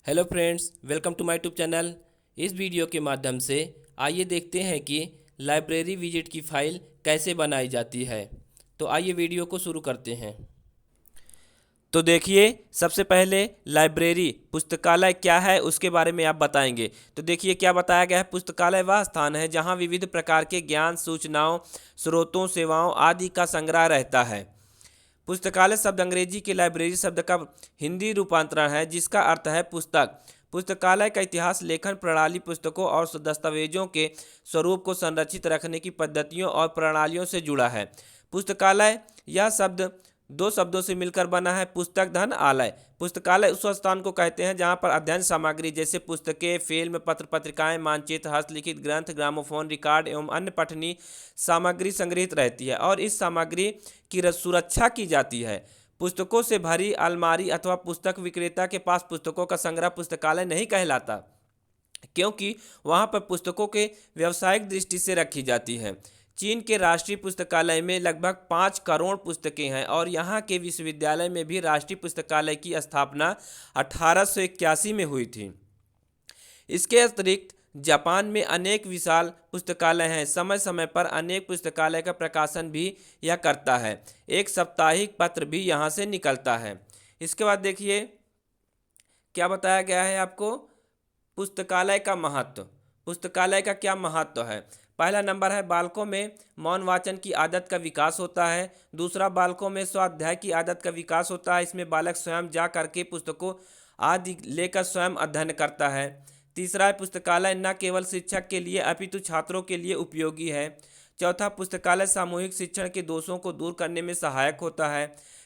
Hello friends, welcome to my YouTube channel. इस video के माध्यम से आइए देखते हैं कि लाइब्रेरी विजिट की फ़ाइल कैसे बनाई जाती है। तो आइए वीडियो को शुरू करते हैं। तो देखिए, सबसे पहले लाइब्रेरी पुस्तकालय क्या है उसके बारे में आप बताएंगे। तो देखिए क्या बताया गया है। पुस्तकालय वह स्थान है जहां विविध प्रकार के ज्ञान, सूचनाओं, स्रोतों, सेवाओं आदि का संग्रह रहता है। पुस्तकालय शब्द अंग्रेजी के लाइब्रेरी शब्द का हिंदी रूपांतरण है, जिसका अर्थ है पुस्तक। पुस्तकालय का इतिहास लेखन प्रणाली, पुस्तकों और दस्तावेजों के स्वरूप को संरक्षित रखने की पद्धतियों और प्रणालियों से जुड़ा है। पुस्तकालय यह शब्द दो शब्दों से मिलकर बना है, पुस्तक धन आलय। पुस्तकालय उस स्थान को कहते हैं जहां पर अध्ययन सामग्री जैसे पुस्तकें, फिल्म, पत्र पत्रिकाएं, मानचित्र, हस्तलिखित ग्रंथ, ग्रामोफोन, रिकॉर्ड एवं अन्य पठनीय सामग्री संग्रहित रहती है और इस सामग्री की सुरक्षा की जाती है। पुस्तकों से भरी अलमारी अथवा पुस्तक विक्रेता के पास पुस्तकों का संग्रह पुस्तकालय नहीं कहलाता, क्योंकि वहां पर पुस्तकों के व्यावसायिक दृष्टि से रखी जाती है। चीन के राष्ट्रीय पुस्तकालय में लगभग 5 करोड़ पुस्तकें हैं और यहाँ के विश्वविद्यालय में भी राष्ट्रीय पुस्तकालय की स्थापना 1881 में हुई थी। इसके अतिरिक्त जापान में अनेक विशाल पुस्तकालय हैं। समय समय पर अनेक पुस्तकालय का प्रकाशन भी यह करता है। एक साप्ताहिक पत्र भी यहाँ से निकलता है। इसके बाद देखिए क्या बताया गया है आपको। पुस्तकालय का महत्व। पुस्तकालय का क्या महत्व है। पहला नंबर है, बालकों में मौन वाचन की आदत का विकास होता है। दूसरा, बालकों में स्वाध्याय की आदत का विकास होता है। इसमें बालक स्वयं जा करके पुस्तकों आदि लेकर स्वयं अध्ययन करता है। तीसरा है, पुस्तकालय न केवल शिक्षक के लिए अपितु छात्रों के लिए उपयोगी है। चौथा, पुस्तकालय सामूहिक शिक्षण के दोषों को दूर करने में सहायक होता है।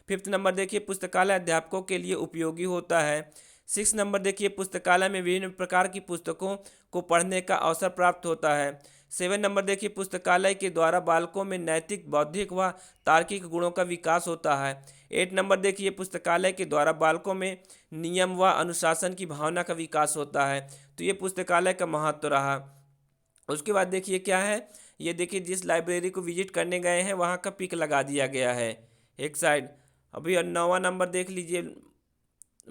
फिफ्थ नंबर देखिए, पुस्तकालय अध्यापकों के लिए उपयोगी होता है। 6 नंबर देखिए, पुस्तकालय में विभिन्न प्रकार की पुस्तकों को पढ़ने का अवसर प्राप्त होता है। 7 नंबर देखिए, पुस्तकालय के द्वारा बालकों में नैतिक, बौद्धिक व तार्किक गुणों का विकास होता है। 8 नंबर देखिए, पुस्तकालय के द्वारा बालकों में नियम व अनुशासन की भावना का विकास होता है। तो ये पुस्तकालय का महत्व रहा। उसके बाद देखिए क्या है, ये देखिए जिस लाइब्रेरी को विजिट करने गए हैं वहाँ का पिक लगा दिया गया है एक साइड। अभी 9वां नंबर देख लीजिए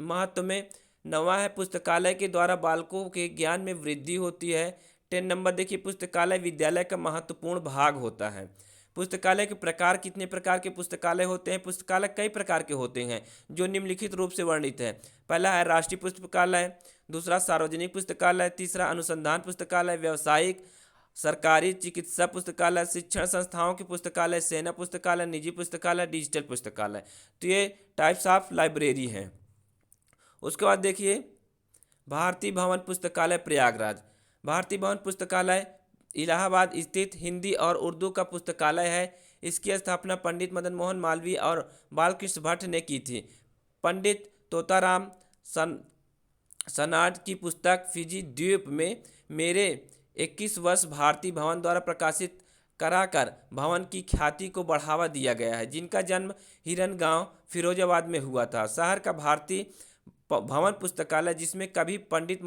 महत्व में। 9वां है, पुस्तकालय के द्वारा बालकों के ज्ञान में वृद्धि होती है। 10 नंबर देखिए, पुस्तकालय विद्यालय का महत्वपूर्ण भाग होता है। पुस्तकालय के प्रकार, कितने प्रकार के पुस्तकालय होते हैं। पुस्तकालय कई प्रकार के होते हैं जो निम्नलिखित रूप से वर्णित है। पहला है राष्ट्रीय पुस्तकालय, दूसरा सार्वजनिक पुस्तकालय, तीसरा अनुसंधान पुस्तकालय, व्यावसायिक, सरकारी, चिकित्सा पुस्तकालय, शिक्षण संस्थाओं के पुस्तकालय, सेना पुस्तकालय, निजी पुस्तकालय, डिजिटल पुस्तकालय। तो ये टाइप्स ऑफ लाइब्रेरी हैं। उसके बाद देखिए भारतीय भवन पुस्तकालय प्रयागराज। भारतीय भवन पुस्तकालय इलाहाबाद स्थित हिंदी और उर्दू का पुस्तकालय है। इसकी स्थापना पंडित मदन मोहन मालवीय और बालकृष्ण भट्ट ने की थी। पंडित तोताराम सनाड की पुस्तक फिजी द्वीप में मेरे 21 वर्ष भारतीय भवन द्वारा प्रकाशित कराकर भवन की ख्याति को बढ़ावा दिया गया है, जिनका जन्म हिरन गांव फिरोजाबाद में हुआ था। शहर का भारतीय भवन पुस्तकालय, जिसमें कभी पंडित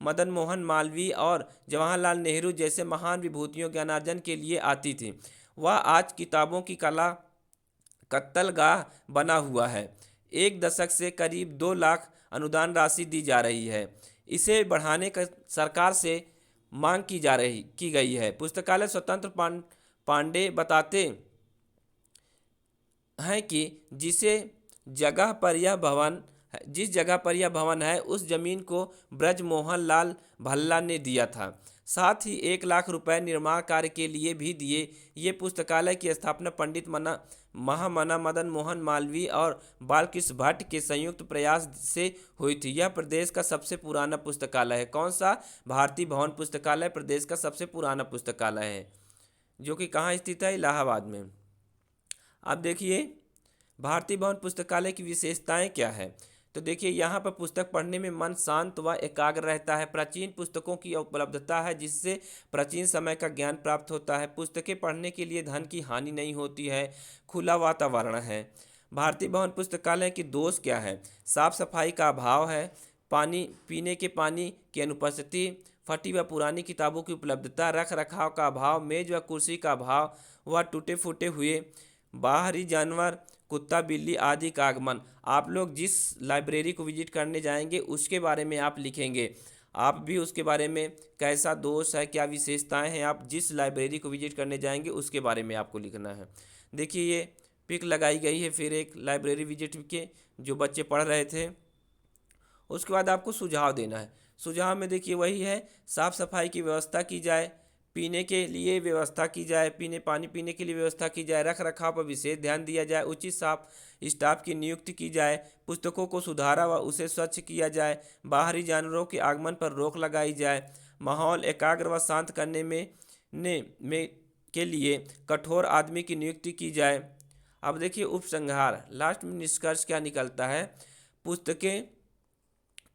मदन मोहन मालवीय और जवाहरलाल नेहरू जैसे महान विभूतियों ज्ञानार्जन के लिए आती थी, वह आज किताबों की कला कत्तलगाह बना हुआ है। एक दशक से करीब 2 लाख अनुदान राशि दी जा रही है। इसे बढ़ाने का सरकार से मांग की गई है। पुस्तकालय स्वतंत्र पांडे बताते हैं कि जिस जगह पर यह भवन है उस जमीन को ब्रजमोहन लाल भल्ला ने दिया था। साथ ही 1 लाख रुपए निर्माण कार्य के लिए भी दिए। ये पुस्तकालय की स्थापना पंडित महामना मदन मोहन मालवीय और बालकृष्ण भट्ट के संयुक्त प्रयास से हुई थी। यह प्रदेश का सबसे पुराना पुस्तकालय है। कौन सा? भारतीय भवन पुस्तकालय प्रदेश का सबसे पुराना पुस्तकालय है, जो कि कहाँ स्थित है? इलाहाबाद में। अब देखिए भारतीय भवन पुस्तकालय की विशेषताएं क्या है। तो देखिए यहाँ पर पुस्तक पढ़ने में मन शांत व एकाग्र रहता है। प्राचीन पुस्तकों की उपलब्धता है, जिससे प्राचीन समय का ज्ञान प्राप्त होता है। पुस्तकें पढ़ने के लिए धन की हानि नहीं होती है। खुला वातावरण है। भारतीय भवन पुस्तकालय की दोष क्या है? साफ सफाई का अभाव है, पीने के पानी की अनुपस्थिति, फटी व पुरानी किताबों की उपलब्धता, रख रखाव का अभाव, मेज व कुर्सी का अभाव व टूटे फूटे हुए बाहरी जानवर कुत्ता बिल्ली आदि का आगमन। आप लोग जिस लाइब्रेरी को विजिट करने जाएंगे उसके बारे में आप लिखेंगे। आप भी उसके बारे में कैसा दोष है, क्या विशेषताएं हैं, आप जिस लाइब्रेरी को विजिट करने जाएंगे उसके बारे में आपको लिखना है। देखिए ये पिक लगाई गई है फिर एक लाइब्रेरी विजिट के, जो बच्चे पढ़ रहे थे। उसके बाद आपको सुझाव देना है। सुझाव में देखिए वही है, साफ़ सफाई की व्यवस्था की जाए, पीने के लिए व्यवस्था की जाए, पानी पीने के लिए व्यवस्था की जाए, रख रखाव पर विशेष ध्यान दिया जाए, उचित साफ स्टाफ की नियुक्ति की जाए, पुस्तकों को सुधारा व उसे स्वच्छ किया जाए, बाहरी जानवरों के आगमन पर रोक लगाई जाए, माहौल एकाग्र व शांत करने में के लिए कठोर आदमी की नियुक्ति की जाए। अब देखिए उपसंहार, लास्ट में निष्कर्ष क्या निकलता है। पुस्तकें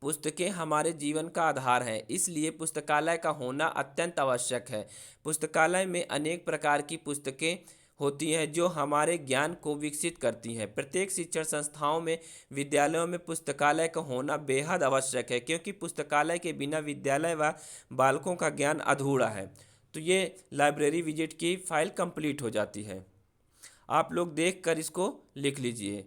पुस्तकें हमारे जीवन का आधार हैं, इसलिए पुस्तकालय का होना अत्यंत आवश्यक है। पुस्तकालय में अनेक प्रकार की पुस्तकें होती हैं जो हमारे ज्ञान को विकसित करती हैं। प्रत्येक शिक्षण संस्थाओं में, विद्यालयों में पुस्तकालय का होना बेहद आवश्यक है, क्योंकि पुस्तकालय के बिना विद्यालय व बालकों का ज्ञान अधूरा है। तो ये लाइब्रेरी विजिट की फाइल कंप्लीट हो जाती है। आप लोग देख कर इसको लिख लीजिए।